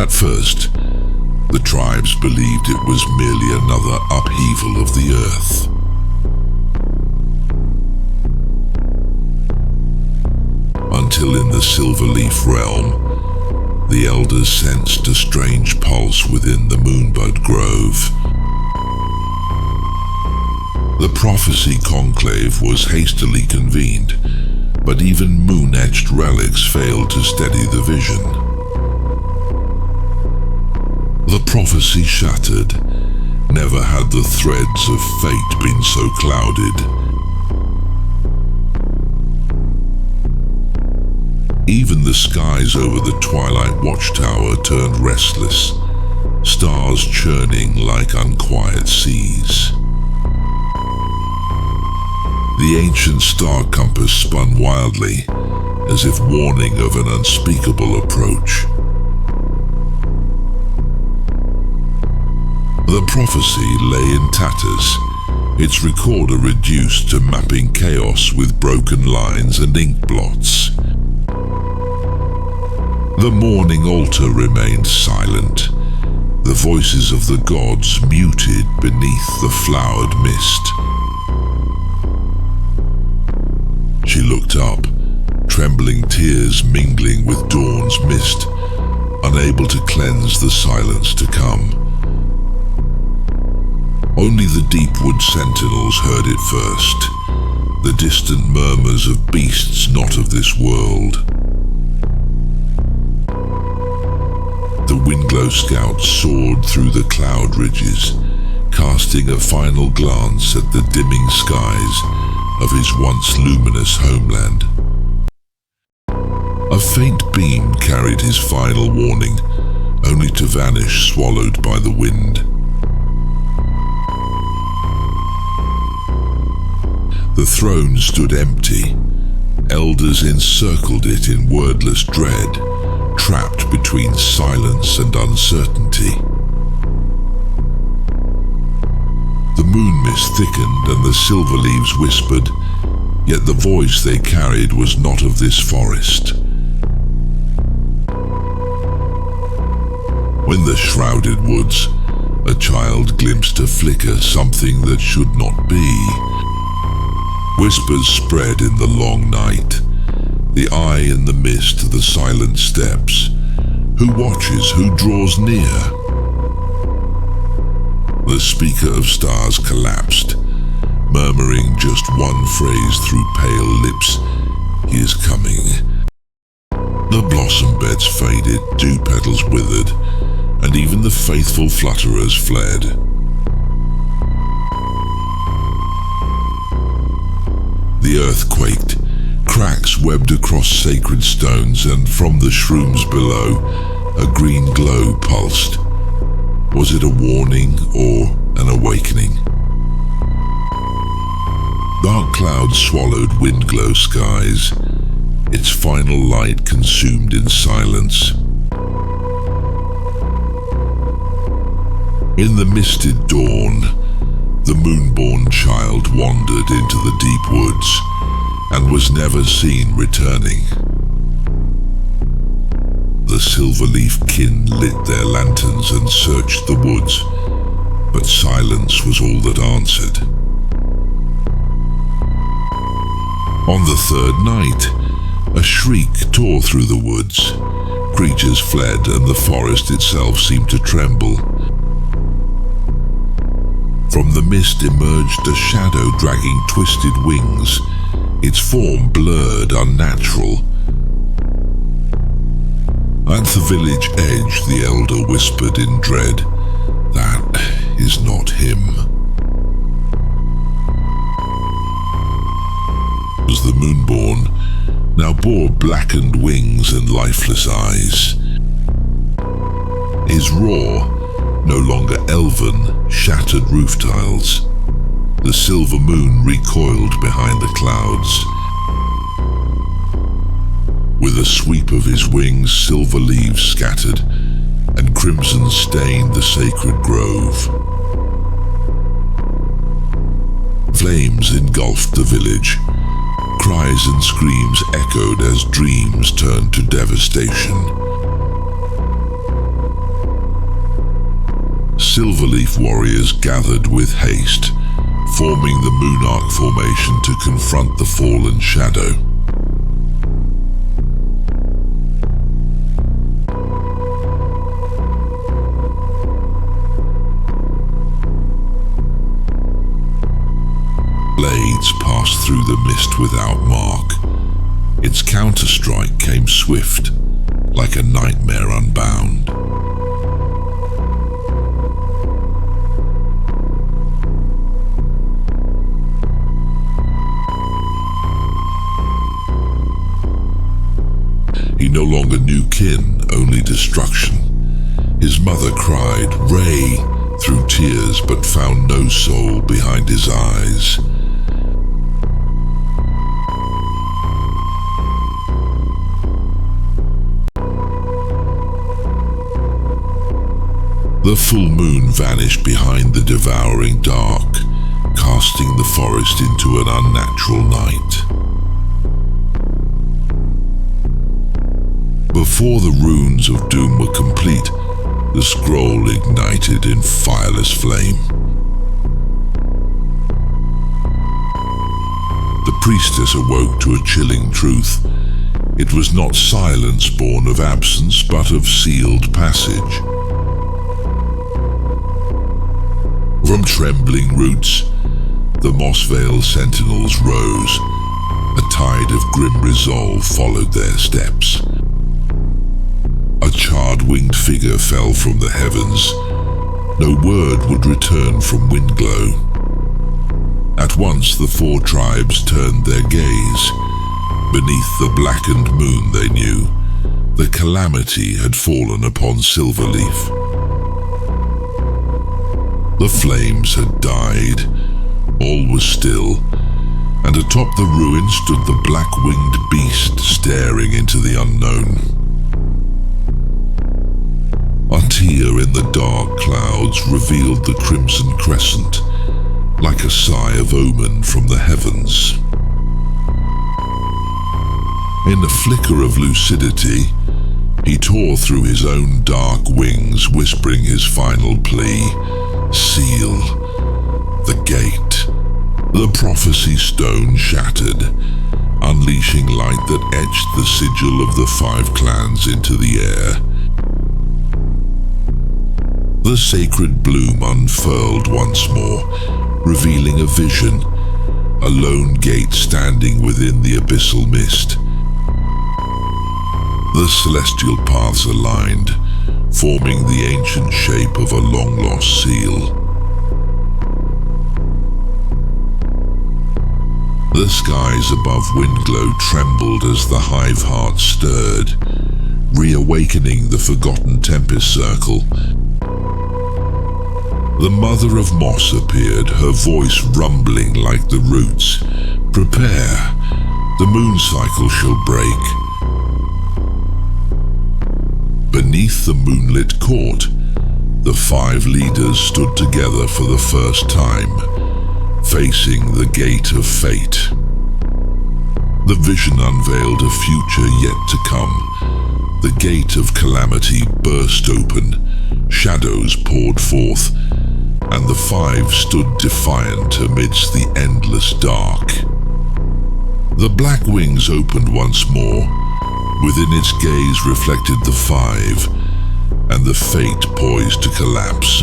At first, the tribes believed it was merely another upheaval of the earth. Until in the Silverleaf realm, the elders sensed a strange pulse within the Moonbud Grove. The prophecy conclave was hastily convened, but even moon-etched relics failed to steady the vision. The prophecy shattered. Never had the threads of fate been so clouded. Even the skies over the Twilight Watchtower turned restless, stars churning like unquiet seas. The ancient star compass spun wildly, as if warning of an unspeakable approach. The prophecy lay in tatters, its recorder reduced to mapping chaos with broken lines and ink blots. The mourning altar remained silent, the voices of the gods muted beneath the flowered mist. She looked up, trembling tears mingling with dawn's mist, unable to cleanse the silence to come. Only the deep-wood sentinels heard it first, the distant murmurs of beasts not of this world. The Windglow scouts soared through the cloud ridges, casting a final glance at the dimming skies of his once luminous homeland. A faint beam carried his final warning, only to vanish swallowed by the wind. The throne stood empty. Elders encircled it in wordless dread, trapped between silence and uncertainty. The moon mist thickened and the silver leaves whispered, yet the voice they carried was not of this forest. When the shrouded woods, a child glimpsed a flicker, something that should not be. Whispers spread in the long night, the eye in the mist, the silent steps. Who watches, who draws near? The speaker of stars collapsed, murmuring just one phrase through pale lips, "He is coming." The blossom beds faded, dew petals withered, and even the faithful flutterers fled. The earth quaked, cracks webbed across sacred stones, and from the shrooms below, a green glow pulsed. Was it a warning or an awakening? Dark clouds swallowed Windglow skies, its final light consumed in silence. In the misted dawn, the moonborn child wandered into the deep woods and was never seen returning. The Silverleaf kin lit their lanterns and searched the woods, but silence was all that answered. On the third night, a shriek tore through the woods. Creatures fled and the forest itself seemed to tremble. From the mist emerged a shadow dragging twisted wings, its form blurred, unnatural. At the village edge, the elder whispered in dread, "That is not him." As the moonborn now bore blackened wings and lifeless eyes. His roar, no longer elven, shattered roof tiles. The silver moon recoiled behind the clouds. With a sweep of his wings, silver leaves scattered, and crimson stained the sacred grove. Flames engulfed the village. Cries and screams echoed as dreams turned to devastation. Silverleaf warriors gathered with haste, forming the Monarch formation to confront the fallen shadow. Blades passed through the mist without mark. Its counterstrike came swift, like a nightmare unbound. He no longer knew kin, only destruction. His mother cried, "Ray," through tears, but found no soul behind his eyes. The full moon vanished behind the devouring dark, casting the forest into an unnatural night. Before the runes of doom were complete, the scroll ignited in fireless flame. The priestess awoke to a chilling truth. It was not silence born of absence, but of sealed passage. From trembling roots, the Mossvale sentinels rose. A tide of grim resolve followed their steps. A charred-winged figure fell from the heavens. No word would return from Windglow. At once the four tribes turned their gaze. Beneath the blackened moon they knew, the calamity had fallen upon Silverleaf. The flames had died, all was still, and atop the ruin stood the black-winged beast staring into the unknown. A tear in the dark clouds revealed the crimson crescent, like a sigh of omen from the heavens. In a flicker of lucidity, he tore through his own dark wings, whispering his final plea. Seal the gate. The prophecy stone shattered, unleashing light that etched the sigil of the five clans into the air. The sacred bloom unfurled once more, revealing a vision, a lone gate standing within the abyssal mist. The celestial paths aligned, forming the ancient shape of a long-lost seal. The skies above Windglow trembled as the hive heart stirred, reawakening the forgotten Tempest Circle. The Mother of Moss appeared, her voice rumbling like the roots. Prepare, the moon cycle shall break. Beneath the moonlit court, the five leaders stood together for the first time, facing the gate of fate. The vision unveiled a future yet to come. The gate of calamity burst open, shadows poured forth, and the five stood defiant amidst the endless dark. The black wings opened once more. Within its gaze reflected the five, and the fate poised to collapse.